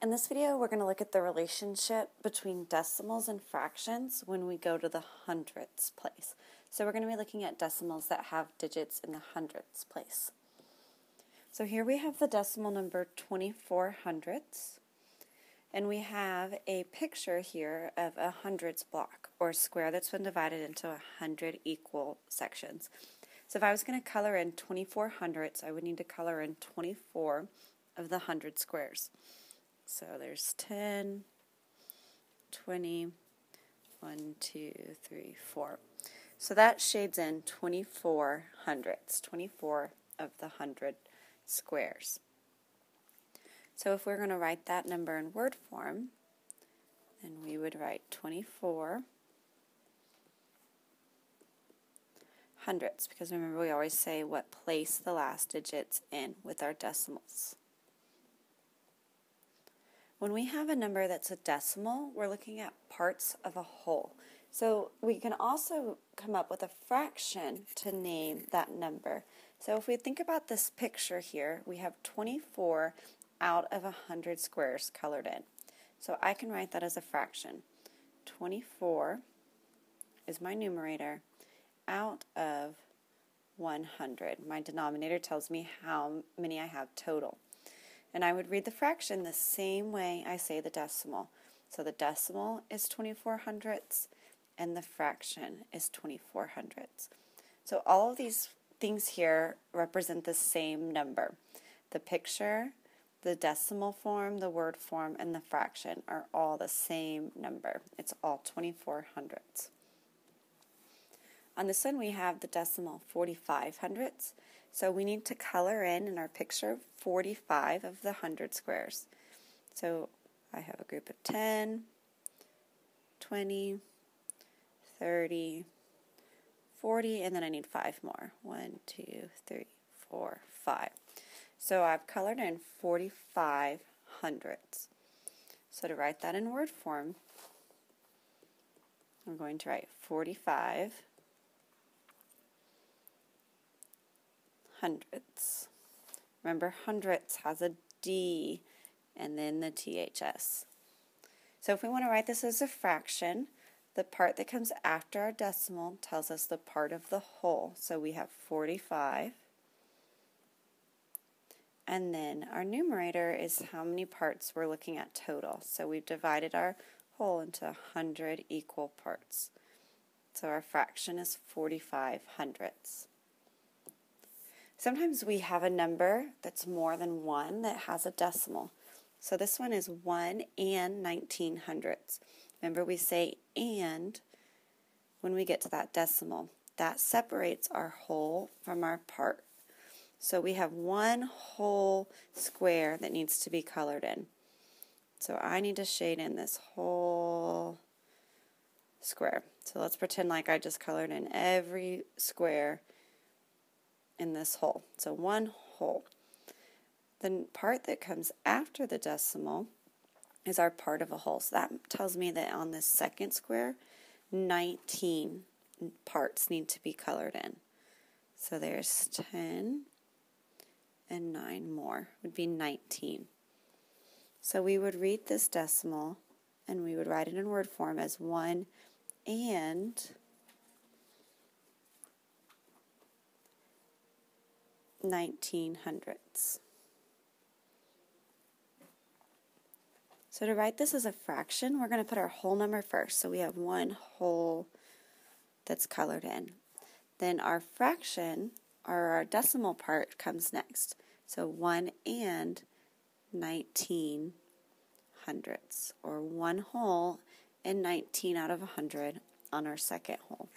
In this video, we're going to look at the relationship between decimals and fractions when we go to the hundredths place. So we're going to be looking at decimals that have digits in the hundredths place. So here we have the decimal number 24 hundredths, and we have a picture here of a hundredths block, or square that's been divided into 100 equal sections. So if I was going to color in 24 hundredths, I would need to color in 24 of the 100 squares. So there's 10, 20, 1, 2, 3, 4. So that shades in 24 hundredths, 24 of the 100 squares. So if we're going to write that number in word form, then we would write 24 hundredths, because remember we always say what place the last digit's in with our decimals. When we have a number that's a decimal, we're looking at parts of a whole. So we can also come up with a fraction to name that number. So if we think about this picture here, we have 24 out of 100 squares colored in. So I can write that as a fraction. 24 is my numerator out of 100. My denominator tells me how many I have total. And I would read the fraction the same way I say the decimal. So the decimal is 24 hundredths, and the fraction is 24 hundredths. So all of these things here represent the same number. The picture, the decimal form, the word form, and the fraction are all the same number. It's all 24 hundredths. On this one we have the decimal 45 hundredths. So we need to color in our picture 45 of the 100 squares. So I have a group of 10, 20, 30, 40, and then I need 5 more. 1, 2, 3, 4, 5. So I've colored in 45 hundredths. So to write that in word form, I'm going to write 45 hundredths. Remember, hundredths has a D and then the THS. So if we want to write this as a fraction, the part that comes after our decimal tells us the part of the whole. So we have 45. And then our numerator is how many parts we're looking at total. So we've divided our whole into 100 equal parts. So our fraction is 45 hundredths. Sometimes we have a number that's more than one that has a decimal. So this one is 1 and 19 hundredths. Remember, we say and when we get to that decimal. That separates our whole from our part. So we have one whole square that needs to be colored in. So I need to shade in this whole square. So let's pretend like I just colored in every square in this whole. So one whole. The part that comes after the decimal is our part of a whole. So that tells me that on this second square, 19 parts need to be colored in. So there's 10 and 9 more would be 19. So we would read this decimal and we would write it in word form as 1 and 19 hundredths. So to write this as a fraction, we're going to put our whole number first. So we have one whole that's colored in. Then our fraction, or our decimal part, comes next. So 1 and 19 hundredths, or one whole and 19 out of 100 on our second whole.